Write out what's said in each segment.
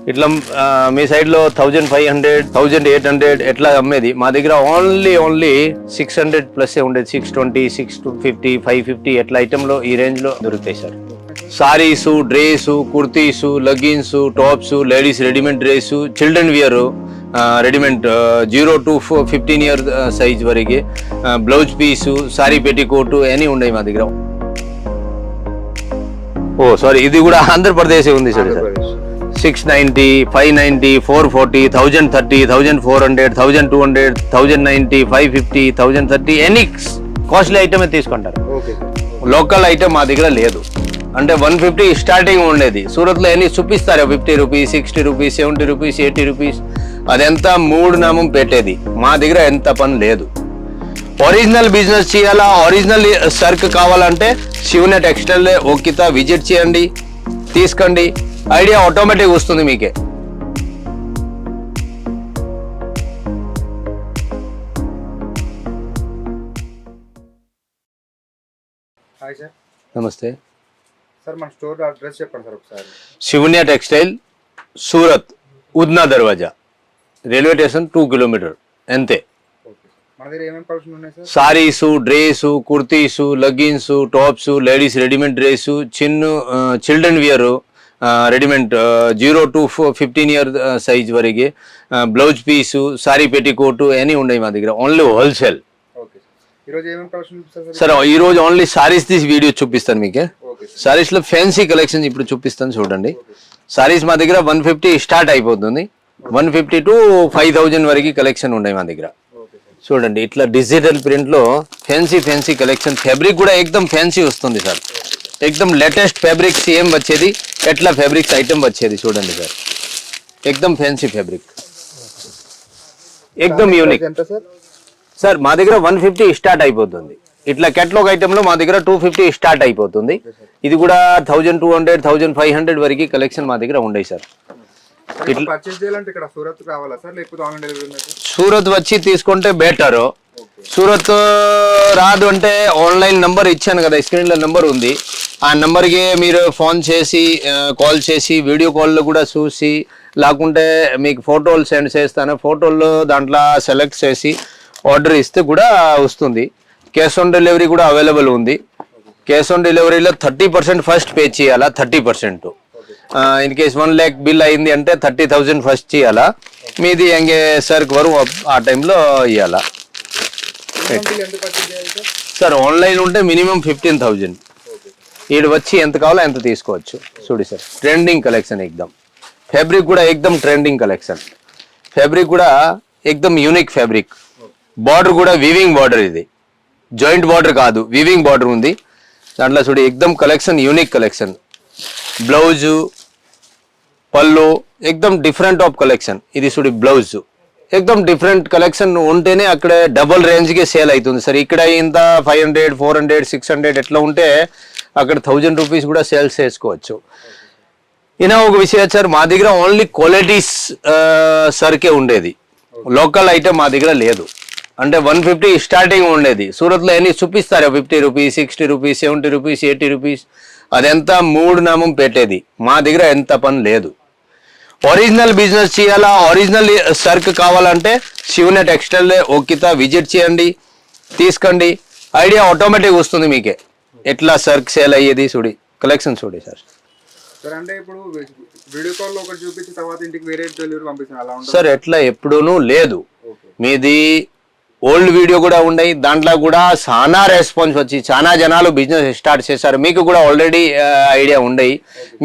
ఇట్లా మీ సైడ్లో 1500 1800 ఎట్లా అమ్మేది, మా దగ్గర ఓన్లీ 600 ప్లస్ ఉండేది. 620 650 550 ఎట్లా ఐటెంలో ఈ రేంజ్లో దొరుకుతాయి sir. Saris, dress, kurtis, leggings, tops, ladies readymade dress, children wear readymade 0 to 15 year size వరకు, బ్లౌజ్ పీసు, సారీ పెట్టికోటు అన్నీ ఉన్నాయి మా దగ్గర. ఓ సారీ, ఇది కూడా ఆంధ్రప్రదేశ్ ఉంది సార్. 690 590 440 1030 1400 1200 1090 550 1030 ఎనీ కాస్ట్లీ ఐటమే తీసుకుంటారు. లోకల్ ఐటమ్ మా దగ్గర లేదు. అంటే 150 స్టార్టింగ్ ఉండేది. సూరత్లో ఎన్ని చూపిస్తారు 50 రూపీస్ 60 రూపీస్ 70 రూపీస్ 80 రూపీస్, అదెంత మూడు నామం పెట్టేది. మా దగ్గర ఎంత పని లేదు. ఒరిజినల్ బిజినెస్ చేయాలా, ఒరిజినల్ సర్క్ కావాలంటే శివన టెక్స్టైల్ ఓకిత విజిట్ చేయండి, తీసుకోండి, ఐడియా ఆటోమేటిక్ వస్తుంది మీకే. Hi sir. నమస్తే సార్, మన స్టోర్ అడ్రస్ చెప్పండి సార్ ఒకసారి. శివన్య టెక్స్టైల్, సూరత్, ఉద్నా దర్వాజా, రైల్వే స్టేషన్ 2 కిలోమీటర్ అంతే. మన దగ్గర ఏమేమి కలెక్షన్ ఉన్నాయి sir? Saris, dress, kurtis, leggings, tops, ladies readymade dress, children wear readymade 0 to 15 year size వరకు, బ్లౌజ్ పీసు, సారీ పెట్టికోటు అన్నీ ఉన్నాయి మా దగ్గర. Only wholesale. సార్ ఈరోజు ఓన్లీ సారీస్ తీసి వీడియో చూపిస్తాను మీకే. సారీస్ లో ఫ్యాన్సీ కలెక్షన్ ఇప్పుడు చూపిస్తాను చూడండి. సారీస్ మా దగ్గర 150 స్టార్ట్ అయిపోతుంది. 150 to 5000 వరకు కలెక్షన్ ఉన్నాయి మా దగ్గర. చూడండి, ఇట్లా డిజిటల్ ప్రింట్ లో ఫ్యాన్సీ కలెక్షన్. ఫ్యాబ్రిక్ కూడా ఎక్దమ్ ఫ్యాన్సీ వస్తుంది సార్. ఎక్దమ్ లేటెస్ట్ ఫ్యాబ్రిక్ సేమ్ వచ్చేది, ఎట్లా ఫ్యాబ్రిక్స్ ఐటమ్ వచ్చేది చూడండి సార్. ఎక్దమ్ ఫ్యాన్సీ ఫ్యాబ్రిక్, ఎక్దమ్ యూనిక్ సార్. మా దగ్గర 150 స్టార్ట్ అయిపోతుంది. ఇట్లా కేటలాగ్ ఐటమ్ లో మా దగ్గర 250 స్టార్ట్ అయిపోతుంది. ఇది కూడా 1200 1500 వరకు కలెక్షన్ మా దగ్గర ఉన్నాయి సార్. సూరత్ వచ్చి తీసుకుంటే బెటర్. సూరత్ రాదు అంటే ఆన్లైన్ నంబర్ ఇచ్చాను కదా, స్క్రీన్ లో నంబర్ ఉంది. ఆ నంబర్కి మీరు ఫోన్ చేసి కాల్ చేసి వీడియో కాల్లో కూడా చూసి, లేకుంటే మీకు ఫోటోలు సెండ్ చేస్తాను. ఫోటోల్లో దాంట్లో సెలెక్ట్ చేసి ఆర్డర్ ఇస్తే కూడా వస్తుంది. క్యాష్ ఆన్ డెలివరీ కూడా అవైలబుల్ ఉంది. క్యాష్ ఆన్ డెలివరీలో 30% ఫస్ట్ పే చేయాలా. 30% ఇన్ కేస్ 1 lakh బిల్ అయింది అంటే 30,000 ఫస్ట్ చేయాలా. మీది ఎంగే సర్క్ వరకు ఆ టైంలో ఇవ్వాలా సార్. ఆన్లైన్ ఉంటే మినిమం 15,000. ఈడు వచ్చి ఎంత కావాలో ఎంత తీసుకోవచ్చు. చూడు సార్, ట్రెండింగ్ కలెక్షన్ ఎక్దమ్. ఫ్యాబ్రిక్ కూడా ఎక్దమ్ ట్రెండింగ్ కలెక్షన్. ఫ్యాబ్రిక్ కూడా ఎక్దమ్ యూనిక్ ఫ్యాబ్రిక్. బార్డర్ కూడా వీవింగ్ బార్డర్, ఇది జాయింట్ బార్డర్ కాదు, వీవింగ్ బార్డర్ ఉంది దాంట్లో. చూడు ఎక్దమ్ కలెక్షన్ యూనిక్ కలెక్షన్. బ్లౌజు, పళ్ళు ఎక్దమ్ డిఫరెంట్ ఆఫ్ కలెక్షన్. ఇది చూడు బ్లౌజ్ ఎక్దమ్ డిఫరెంట్ కలెక్షన్ ఉంటేనే అక్కడ డబుల్ రేంజ్కి సేల్ అవుతుంది సార్. ఇక్కడ ఇంత 500 400 600 ఎట్లా ఉంటే అక్కడ 1000 రూపీస్ కూడా సేల్స్ చేసుకోవచ్చు. ఈయన ఒక విషయం సార్, మా దగ్గర ఓన్లీ క్వాలిటీస్ సర్కే ఉండేది. లోకల్ ఐటమ్ మా దగ్గర లేదు. అంటే 150 స్టార్టింగ్ ఉండేది. సూరత్లో ఎన్ని చూపిస్తారు 50 రూపీస్ 60 రూపీస్ 70 రూపీస్ 80 రూపీస్, అదెంత మూడు నామం పెట్టేది. మా దగ్గర ఎంత పని లేదు. ఒరిజినల్ బిజినెస్ చేయాలా, ఒరిజినల్ సర్క్ కావాలంటే శివన టెక్స్టైల్ ఓకిత విజిట్ చేయండి, తీసుకోండి, ఐడియా ఆటోమేటిక్ వస్తుంది మీకే. ఎట్లా సర్క్ సేల్ అయ్యేది చూడి కలెక్షన్ చూడి సార్. అంటే ఇప్పుడు వీడియో కాల్ లో ఒకటి చూపించి తర్వాత ఇంటికి వేరే డెలివరీ పంపిస్తాను అలా ఉంటుంది సార్. ఎట్లా ఎప్పుడూనూ లేదు. మీది ఓల్డ్ వీడియో కూడా ఉన్నాయి, దాంట్లో కూడా చాలా రెస్పాన్స్ వచ్చి చాలా జనాలు బిజినెస్ స్టార్ట్ చేశారు. మీకు కూడా ఆల్రెడీ ఐడియా ఉండయి,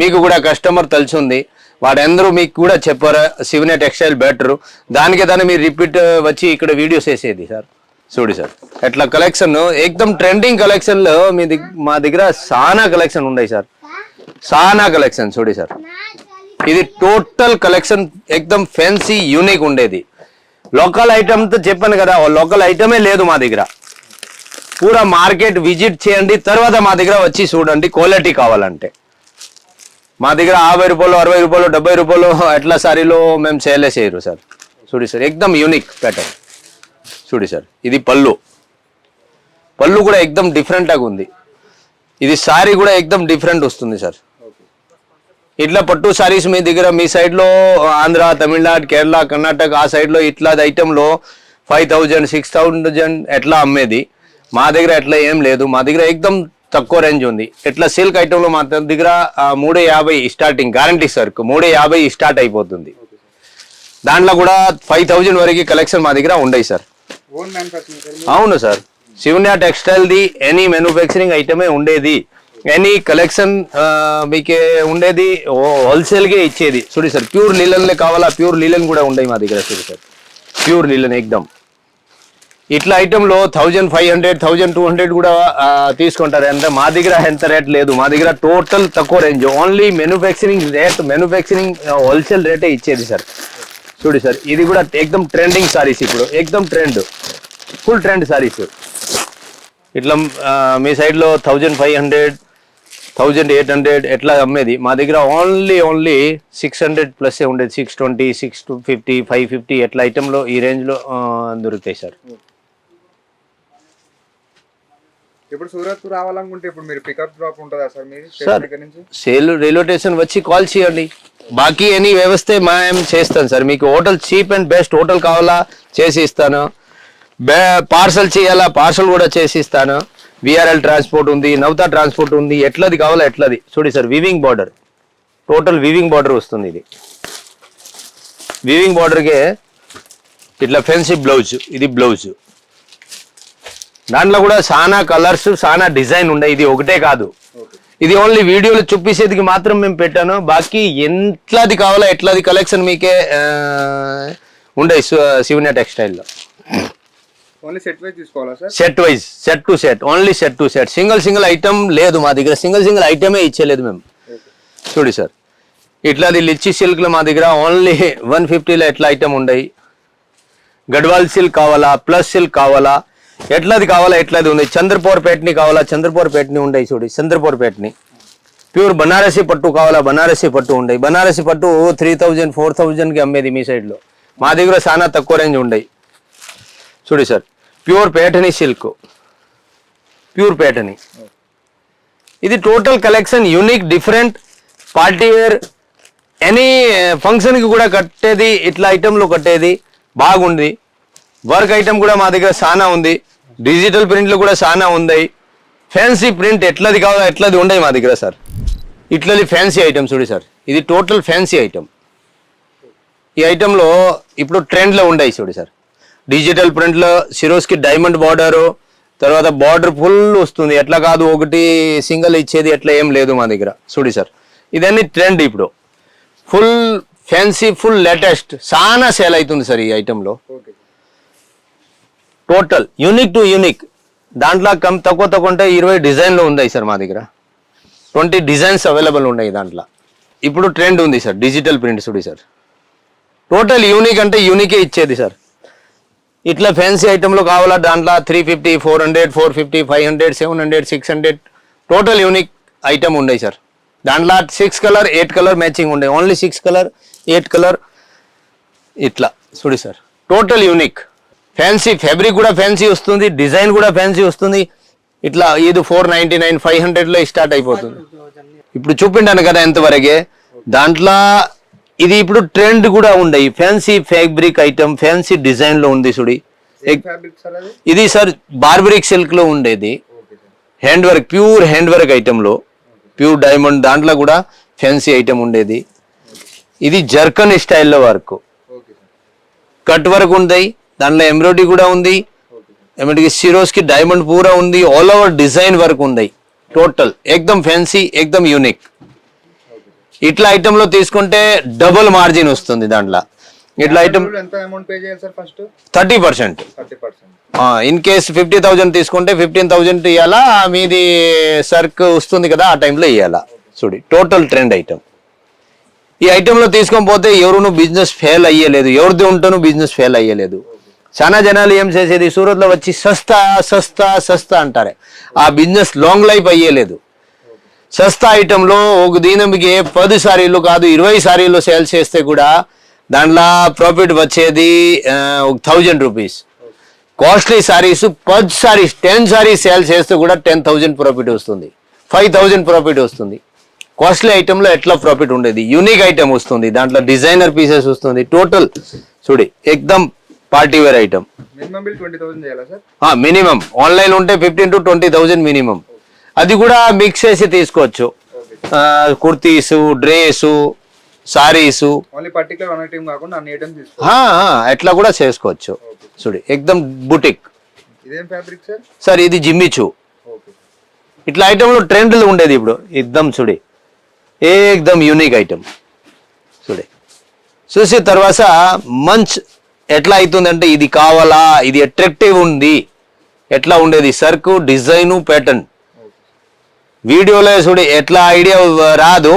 మీకు కూడా కస్టమర్ తెలిసింది, వాడందరూ మీకు కూడా చెప్పారు శివన టెక్స్టైల్ బెటర్. దాని మీరు రిపీట్ వచ్చి ఇక్కడ వీడియోస్ వేసేది సార్. చూడు సార్, ఎట్లా కలెక్షన్ ఎక్దమ్ ట్రెండింగ్ కలెక్షన్ లో మా దగ్గర చాలా కలెక్షన్ ఉన్నాయి సార్. చాలా కలెక్షన్ చూడు సార్. ఇది టోటల్ కలెక్షన్ ఎక్దమ్ ఫ్యాన్సీ యూనిక్ ఉండేది. లోకల్ ఐటమ్ తో చెప్పాను కదా, లోకల్ ఐటమే లేదు మా దగ్గర. పూరా మార్కెట్ విజిట్ చేయండి, తర్వాత మా దగ్గర వచ్చి చూడండి క్వాలిటీ కావాలంటే. మా దగ్గర 50 రూపాయలు 60 రూపాయలు 70 రూపాయలు ఎట్లా సారీలో మేము సేలే చేయరు సార్. చూడు సార్, ఎక్దమ్ యూనిక్ ప్యాటర్న్. చూడు సార్, ఇది పళ్ళు కూడా ఎక్దమ్ డిఫరెంట్గా ఉంది. ఇది సారీ కూడా ఎక్దమ్ డిఫరెంట్ వస్తుంది సార్. ఇట్లా పట్టు సారీస్ మీ దగ్గర మీ సైడ్లో ఆంధ్ర, తమిళనాడు, కేరళ, కర్ణాటక ఆ సైడ్లో ఇట్లా ఐటెంలో 5,000 6,000 ఎట్లా అమ్మేది. మా దగ్గర ఎట్లా ఏం లేదు. మా దగ్గర ఎక్దమ్ తక్కువ రేంజ్ ఉంది. ఎట్లా సిల్క్ ఐటెంలో మా దగ్గర 350 స్టార్టింగ్ గ్యారంటీ సార్. 350 స్టార్ట్ అయిపోతుంది. దాంట్లో కూడా 5,000 వరకు కలెక్షన్ మా దగ్గర ఉండయి సార్. Own manufacturing sir? అవును సార్. శివన్య టెక్స్టైల్ది ఎనీ మ్యానుఫ్యాక్చరింగ్ ఐటమే ఉండేది. ఎనీ కలెక్షన్ మీకే ఉండేది హోల్సేల్గా ఇచ్చేది. చూడి సార్, ప్యూర్ లీలన్లే కావాలా, ప్యూర్ లీలన్ కూడా ఉండయి మా దగ్గర. చూడి సార్, ప్యూర్ లీలన్ ఎక్దమ్. ఇట్లా ఐటెంలో 1,500 1,200 కూడా తీసుకుంటారు. అంటే మా దగ్గర ఎంత రేట్ లేదు. మా దగ్గర టోటల్ తక్కువ range. Only manufacturing rate, manufacturing wholesale రేటే ఇచ్చేది సార్. చూడి సార్, ఇది కూడా ఎక్దమ్ ట్రెండింగ్ సారీస్. ఇప్పుడు ఎక్దమ్ ట్రెండ్, ఫుల్ ట్రెండ్ సారీస్. ఇట్లా మీ సైడ్లో 1,500 1,800 ఎట్లా అమ్మేది. మా దగ్గర ఓన్లీ 600 ప్లస్ ఉండేది. 620 650 550 ఎట్లా ఐటెంలో ఈ రేంజ్లో దొరుకుతాయి సార్. ఇప్పుడు సూరత్ రావాలనుకుంటే ఇప్పుడు మీరు పికప్ డ్రాప్ ఉంటుందా సార్ మీరు సార్? దగ్గర నుంచి సేల్ రైల్వే స్టేషన్ వచ్చి కాల్ చేయండి. బాకీ ఎనీ వ్యవస్థ మేము చేస్తాను సార్. మీకు hotel cheap and best hotel కావాలా చేసి ఇస్తాను. పార్సల్ చేయాలా పార్సల్ కూడా చేసి ఇస్తాను. విఆర్ఎల్ ట్రాన్స్పోర్ట్ ఉంది, నవతా ట్రాన్స్పోర్ట్ ఉంది. ఎట్లది కావాలా ఎట్లది. చూడి sir, weaving border, total weaving border వస్తుంది. ఇది వీవింగ్ బార్డర్కే ఇట్లా ఫెన్సీ బ్లౌజ్. ఇది బ్లౌజ్. దాంట్లో కూడా చాలా కలర్స్ చాలా డిజైన్ ఉన్నాయి. ఇది ఒకటే కాదు. ఇది ఓన్లీ వీడియోలో చూపించేదికి మాత్రం మేము పెట్టాను. బాకీ ఎట్లది కావాలా ఎట్లది కలెక్షన్ మీకే ఉండే శివన్య టెక్స్టైల్లో. ఓన్లీ సెట్ వైజ్ తీసుకోవాలా sir? Set wise, set to set, only set to set. Single item లేదు మా దగ్గర. సింగిల్ ఐటమే ఇచ్చేలేదు మేము. చూడి సార్, ఇట్లాది లిచ్చి సిల్క్లో మా దగ్గర ఓన్లీ 150లో ఎట్లా ఐటమ్ ఉండయి. గడ్వాల్ సిల్క్ కావాలా, ప్లస్ సిల్క్ కావాలా, ఎట్లది కావాలా ఎట్లది ఉంది. చంద్రపూర్ పేట్ని కావాలా, చంద్రపూర్ పేట్ని ఉండయి. చూడి, చంద్రపూర్ పేట్ని. ప్యూర్ బనారసి పట్టు కావాలా, బనారసి పట్టు ఉండయి. బనారసి పట్టు 3,000 4,000కి అమ్మేది మీ సైడ్లో. మా దగ్గర చాలా తక్కువ రేంజ్ ఉండయి. చూడి sir, pure paithani silk, pure paithani. ఇది total collection unique, different, party wear, any ఫంక్షన్కి కూడా కట్టేది. ఇట్లా ఐటెంలో కట్టేది బాగుంది. వర్క్ ఐటమ్ కూడా మా దగ్గర చాలా ఉంది. డిజిటల్ ప్రింట్లు కూడా చాలా ఉన్నాయి. ఫ్యాన్సీ ప్రింట్ ఎట్లది కావాలో ఎట్లది ఉండయి మా దగ్గర సార్. ఇట్లది ఫ్యాన్సీ ఐటమ్. చూడి సార్, ఇది టోటల్ ఫ్యాన్సీ ఐటమ్. ఈ ఐటెంలో ఇప్పుడు ట్రెండ్లో ఉండయి. చూడి సార్, డిజిటల్ ప్రింట్లో సిరోస్కి డైమండ్ బార్డరు, తర్వాత బార్డర్ ఫుల్ వస్తుంది. ఎట్లా కాదు ఒకటి సింగిల్ ఇచ్చేది ఎట్లా ఏం లేదు మా దగ్గర. చూడి సార్, ఇదన్నీ ట్రెండ్ ఇప్పుడు. ఫుల్ ఫ్యాన్సీ, ఫుల్ లేటెస్ట్, చాలా సేల్ అవుతుంది సార్ ఈ ఐటెంలో. Total unique to unique. దాంట్లో తక్కువ ఉంటే 20 డిజైన్లు ఉన్నాయి సార్ మా దగ్గర. 20 డిజైన్స్ అవైలబుల్ ఉన్నాయి దాంట్లో. ఇప్పుడు ట్రెండ్ ఉంది సార్ డిజిటల్ ప్రింట్. చూడి సార్, టోటల్ యూనిక్ అంటే యూనికే ఇచ్చేది సార్. ఇట్లా ఫ్యాన్సీ ఐటెంలో కావాలా దాంట్లో 350 400 450 500 700 600 టోటల్ యూనిక్ ఐటమ్ ఉన్నాయి సార్. దాంట్లో 6 కలర్ 8 కలర్ మ్యాచింగ్ ఉండే. ఓన్లీ 6 కలర్ 8 కలర్ ఇట్లా. చూడి sir, total unique. Fancy fabric కూడా ఫ్యాన్సీ వస్తుంది, డిజైన్ కూడా ఫ్యాన్సీ వస్తుంది. ఇట్లా ఇది 499 500లో స్టార్ట్ అయిపోతుంది. ఇప్పుడు చూపించాను కదా ఎంతవరకే. దాంట్లో ఇది ఇప్పుడు ట్రెండ్ కూడా ఉండయి. ఫ్యాన్సీ ఫ్యాబ్రిక్ ఐటమ్, ఫ్యాన్సీ డిజైన్లో ఉంది. చూడి, ఇది సార్ బార్బరిక్ సిల్క్లో ఉండేది. Hand work, pure hand work ఐటెంలో, ప్యూర్ డైమండ్. దాంట్లో కూడా ఫ్యాన్సీ ఐటమ్ ఉండేది. ఇది జర్కన్ స్టైల్లో వర్క్, కట్ వర్క్ ఉంది. దాంట్లో ఎంబ్రాయిడరీ కూడా ఉంది. ఏమంటే సిరోస్కి డైమండ్ పూరా ఉంది. ఆల్ ఓవర్ డిజైన్ వర్క్ ఉంది. టోటల్ ఎక్దమ్ ఫ్యాన్సీ, ఎక్దమ్ యూనిక్. ఇట్లా ఐటెంలో తీసుకుంటే డబుల్ మార్జిన్ వస్తుంది దాంట్లో. ఇట్లా ఐటమ్ 30%. ఇన్ కేస్ 50,000 తీసుకుంటే 15,000 ఇవ్వాలా. మీది సర్క్ వస్తుంది కదా, ఆ టైంలో ఇవ్వాలా. చూడి, టోటల్ ట్రెండ్ ఐటమ్. ఈ ఐటెంలో తీసుకొని పోతే ఎవరును బిజినెస్ ఫెయిల్ అయ్యలేదు. ఎవరిది ఉంటేనూ బిజినెస్ ఫెయిల్ అయ్యలేదు. చాలా జనాలు ఏం చేసేది, సూరత్లో వచ్చి సస్తా సస్తా సస్తా అంటారే. ఆ బిజినెస్ లాంగ్ లైఫ్ అయ్యలేదు. సస్తా ఐటెంలో ఒక దినంకి 10 సారీలు కాదు 20 సారీలు సేల్స్ చేస్తే కూడా దాంట్లో ప్రాఫిట్ వచ్చేది 1,000 rupees. Costly saris 10 saris 10 saris sale చేస్తే కూడా 10,000 ప్రాఫిట్ వస్తుంది, 5,000 ప్రాఫిట్ వస్తుంది. కాస్ట్లీ ఐటెంలో ఎట్లా ప్రాఫిట్ ఉండేది, యూనిక్ ఐటమ్ వస్తుంది, దాంట్లో డిజైనర్ పీసెస్ వస్తుంది. టోటల్ చూడి ఎక్దమ్ party wear item. Minimum bill 20,000 చేయాలా సార్? మినిమం ఆన్లైన్ ఉంటే 15,000 to 20,000 మినిమం. అది కూడా మిక్స్ చేసి తీసుకోవచ్చు. Kurtis, dress, saris, only particular one item కాకుండా అన్ని ఐటమ్స్ తీసుకోవచ్చు. ఎట్లా కూడా చేసుకోవచ్చు. చూడి ఎక్దమ్ బుటిక్. ఇదేం ఫ్యాబ్రిక్ సార్? సార్ ఇది జిమ్మిచూ. ఇట్లా ఐటమ్లు ట్రెండ్లు ఉండేది ఇప్పుడు. ఎక్దమ్ చూడి ఏకదమ్ యూనిక్ ఐటమ్. చూడి చూసి తర్వాత మంచ్ ఎట్లా అవుతుందంటే ఇది కావాలా, ఇది అట్రాక్టివ్ ఉంది, ఎట్లా ఉండేది సర్కు, డిజైను, ప్యాటర్న్. వీడియోలో చూడి ఎట్లా ఐడియా రాదు,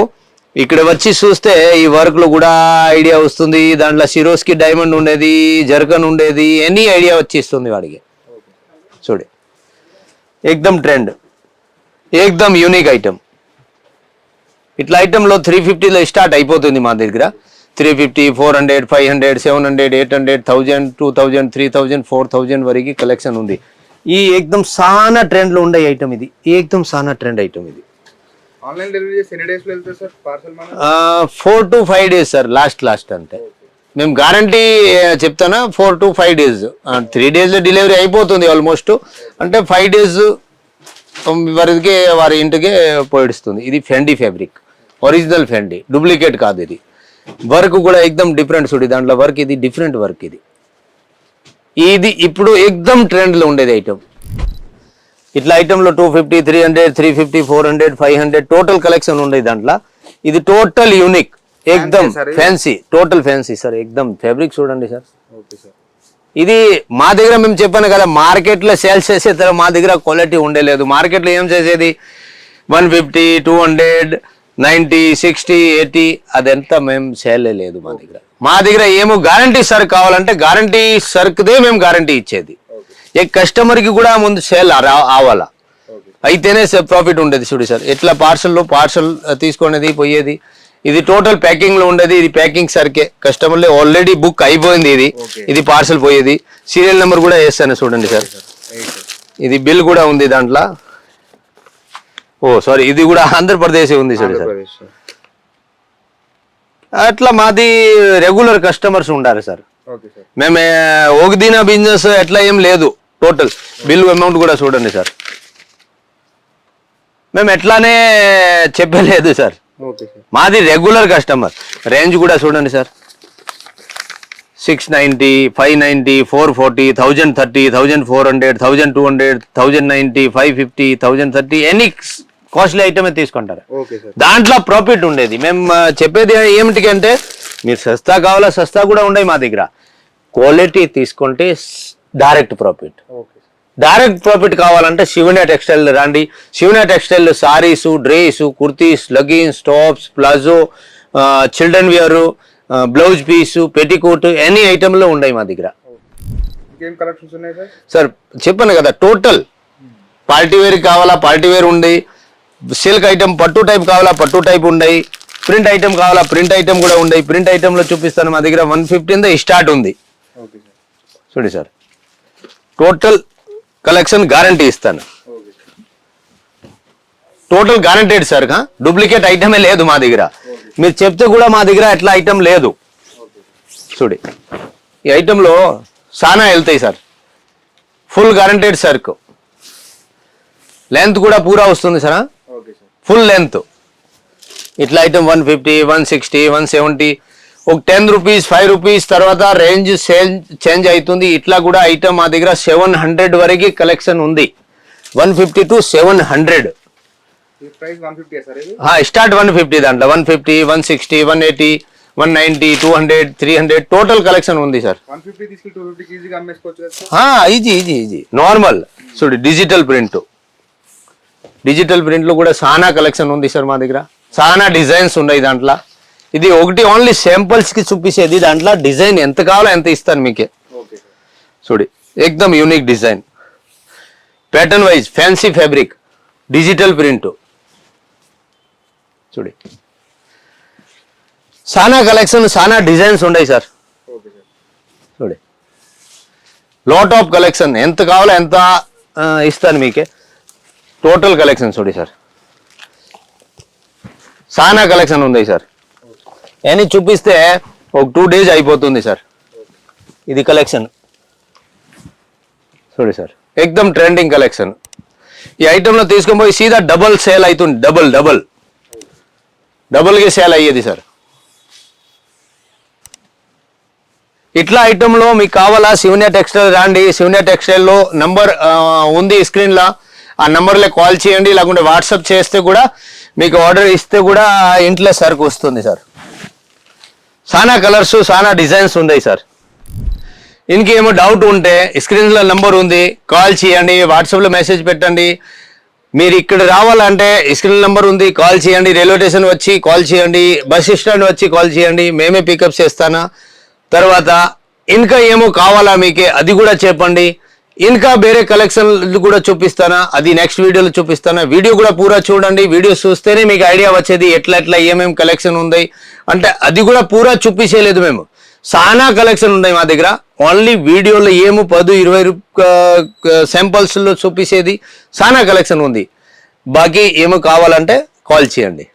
ఇక్కడ వచ్చి చూస్తే ఈ వర్క్లో కూడా ఐడియా వస్తుంది. దాంట్లో సిరోస్కి డైమండ్ ఉండేది, జర్కన్ ఉండేది, ఎనీ ఐడియా వచ్చిస్తుంది వాడికి. చూడి ఏకదమ్ ట్రెండ్, ఏకదమ్ యూనిక్ ఐటమ్. ఇట్లా ఐటెంలో 350లో స్టార్ట్ అయిపోతుంది మా దగ్గర. 350, 400, 500, 700, 800, 1000, 2000, 3000, 4000 వరకు కలెక్షన్ ఉంది. ఈ ఏకదమ్ సానా ట్రెండ్లో ఉండే ఐటమ్ ఇది. ఏకదమ్ సానా ట్రెండ్ ఐటమ్ ఇది. ఆన్లైన్ డెలివరీ చేసి ఎన్ని డేస్ లో వెళ్తారు sir parcel? 4 to 5 days sir, last అంతే. మేము గ్యారంటీ చెప్తానా 4 to 5 days. 3 daysలో డెలివరీ అయిపోతుంది ఆల్మోస్ట్. అంటే 5 days వరకు వారి ఇంటికే పోయిస్తుంది. ఇది ఫెండీ ఫ్యాబ్రిక్, ఒరిజినల్ ఫెండీ, డూప్లికేట్ కాదు ఇది. వర్క్ కూడా ఎక్దమ్ డిఫరెంట్ చూడి, దాంట్లో వర్క్ ఇది డిఫరెంట్ వర్క్. ఇది ఇప్పుడు ఎక్దమ్ ట్రెండ్లో ఉండేది ఐటమ్. ఇట్లా ఐటెంలో 250, 300, 350, 400, 500 టోటల్ కలెక్షన్ ఉండేది దాంట్లో. ఇది టోటల్ యూనిక్, ఎక్దమ్ ఫ్యాన్సీ, టోటల్ ఫ్యాన్సీ సార్. ఎక్దమ్ ఫ్యాబ్రిక్ చూడండి సార్. ఇది మా దగ్గర మేము చెప్పాను కదా, మార్కెట్లో సేల్స్ చేసే తర్వాత మా దగ్గర క్వాలిటీ ఉండలేదు. మార్కెట్లో ఏం చేసేది 150, 200, 90, 60, 80 అదంతా మేము సేల్ లేదు మా దగ్గర. మా దగ్గర ఏమో గ్యారంటీ సర్క్ కావాలంటే గ్యారంటీ సర్క్దే మేము గ్యారంటీ ఇచ్చేది. ఏ కస్టమర్కి కూడా ముందు సేల్ అవ్వాలా, అయితేనే ప్రాఫిట్ ఉండేది. చూడు సార్ ఎట్లా పార్సల్ తీసుకునేది పోయేది. ఇది టోటల్ ప్యాకింగ్ లో ఉండేది. ఇది ప్యాకింగ్ సర్కే, కస్టమర్లే ఆల్రెడీ బుక్ అయిపోయింది. ఇది పార్సల్ పోయేది. సీరియల్ నెంబర్ కూడా వేస్తాను చూడండి సార్. ఇది బిల్ కూడా ఉంది దాంట్లో. సారీ, ఇది కూడా ఆంధ్రప్రదేశ్ ఉంది చూడండి సార్. అట్లా మాది రెగ్యులర్ కస్టమర్స్ ఉండాలి సార్. మేము ఒక దిన బిజినెస్ ఎట్లా ఏం లేదు. టోటల్ బిల్ అమౌంట్ కూడా చూడండి సార్. మేము ఎట్లానే చెప్పలేదు సార్. మాది రెగ్యులర్ కస్టమర్. రేంజ్ కూడా చూడండి సార్. 690, 590, 440, 1030, 1400, 1200, 1090, 550, 1030 ఎనీ కాస్ట్లీ ఐటమే తీసుకుంటారు. దాంట్లో ప్రాఫిట్ ఉండేది. మేము చెప్పేది ఏమిటికంటే మీరు సస్తా కావాలా, సస్తా కూడా ఉండేవి మా దగ్గర. క్వాలిటీ తీసుకుంటే డైరెక్ట్ ప్రాఫిట్. డైరెక్ట్ ప్రాఫిట్ కావాలంటే శివనే టెక్స్టైల్ రండి. Shivane textile sarees, dress, kurtis, leggings, tops, palazzo, children wear, blouse piece, petticoat any ఐటమ్లో ఉన్నాయి మా దగ్గర. సార్ చెప్పాను కదా, టోటల్ పార్టీ వేర్ కావాలా, పార్టీ వేర్ ఉంది. సిల్క్ ఐటమ్ పట్టు టైప్ కావాలా, పట్టు టైప్ ఉన్నాయి. ప్రింట్ ఐటమ్ కావాలా, ప్రింట్ ఐటమ్ కూడా ఉన్నాయి. ప్రింట్ ఐటమ్లో చూపిస్తాను. మా దగ్గర 150 స్టార్ట్ ఉంది. చూడండి సార్, టోటల్ కలెక్షన్ గ్యారంటీ ఇస్తాను. Total guaranteed sir. డూప్లికేట్ ఐటమే లేదు మా దగ్గర. మీరు చెప్తే కూడా మా దగ్గర ఎట్లా ఐటమ్ లేదు. చూడి ఈ ఐటెంలో సానా వెళ్తాయి సార్. ఫుల్ గ్యారంటీడ్ సర్క్. లెంత్ కూడా పూరా వస్తుంది సార్, ఫుల్ లెంత్. ఇట్లా ఐటమ్ 150, 160, 170, ఒక 10 రూపీస్, 5 రూపీస్ తర్వాత రేంజ్ చేంజ్ అవుతుంది. ఇట్లా కూడా ఐటమ్ మా దగ్గర 700 వరకు కలెక్షన్ ఉంది. 150 to 700 స్టార్ట్. 150 దాంట్లో 150, 160, 180, 190, 200, 300 టోటల్ కలెక్షన్ ఉంది సార్. Easy normal. చూడు డిజిటల్ ప్రింట్, డిజిటల్ ప్రింట్లో కూడా చాలా కలెక్షన్ ఉంది సార్ మా దగ్గర. చాలా డిజైన్స్ ఉన్నాయి దాంట్లో. ఇది ఒకటి ఓన్లీ శాంపుల్స్ కి చూపించేది. దాంట్లో డిజైన్ ఎంత కావాలో ఎంత ఇస్తాను మీకే. చూడి ఎక్దమ్ unique design, pattern wise fancy fabric, digital print. చూడి చాలా కలెక్షన్, చాలా డిజైన్స్ ఉన్నాయి సార్. చూడి లాట్ ఆఫ్ కలెక్షన్, ఎంత కావాలో ఎంత ఇస్తాను మీకే. టోటల్ కలెక్షన్ చూడి సార్. చాలా కలెక్షన్ ఉంది సార్. అని చూపిస్తే ఒక 2 days అయిపోతుంది సార్. ఇది కలెక్షన్ చూడు సార్, ఎక్దమ్ ట్రెండింగ్ కలెక్షన్. ఈ ఐటెంలో తీసుకొని పోయి సీదా డబల్ సేల్ అవుతుంది. డబల్కి సేల్ అయ్యేది సార్. ఇట్లా ఐటెంలో మీకు కావాలా శివన్య టెక్స్టైల్ రాండి. శివన్య టెక్స్టైల్లో నంబర్ ఉంది స్క్రీన్లో, ఆ నంబర్లో కాల్ చేయండి, లేకుంటే వాట్సాప్ చేస్తే కూడా మీకు ఆర్డర్ ఇస్తే కూడా ఇంట్లో సరుకు వస్తుంది సార్. చాలా కలర్స్ చాలా డిజైన్స్ ఉన్నాయి సార్. ఇంకేమో డౌట్ ఉంటే స్క్రీన్లో నంబర్ ఉంది, కాల్ చేయండి, వాట్సాప్లో మెసేజ్ పెట్టండి. మీరు ఇక్కడ రావాలంటే స్క్రీన్ నెంబర్ ఉంది, కాల్ చేయండి. రైల్వే స్టేషన్ వచ్చి కాల్ చేయండి, బస్ స్టాండ్ వచ్చి కాల్ చేయండి, మేమే పికప్ చేస్తాను. తర్వాత ఇంకా ఏమో కావాలా మీకే అది కూడా చెప్పండి. ఇంకా వేరే కలెక్షన్ కూడా చూపిస్తానా, అది నెక్స్ట్ వీడియోలో చూపిస్తాను. వీడియో కూడా పూరా చూడండి. వీడియో చూస్తేనే మీకు ఐడియా వచ్చేది ఎట్లా ఏమేమి కలెక్షన్ ఉంది అంటే. అది కూడా పూరా చూపించలేదు మేము, చాలా కలెక్షన్ ఉన్నాయి మా దగ్గర. ఓన్లీ వీడియోలో ఏమో 10-20 శాంపుల్స్లో చూపించేది చాలా కలెక్షన్ ఉంది. బాకీ ఏమో కావాలంటే కాల్ చేయండి.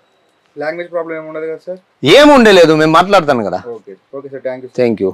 లాంగ్వేజ్ ప్రాబ్లం ఏమి ఉండదు కదా సార్? ఏముండలేదు, మేము మాట్లాడతాను కదా. Okay sir, thank you. Thank you.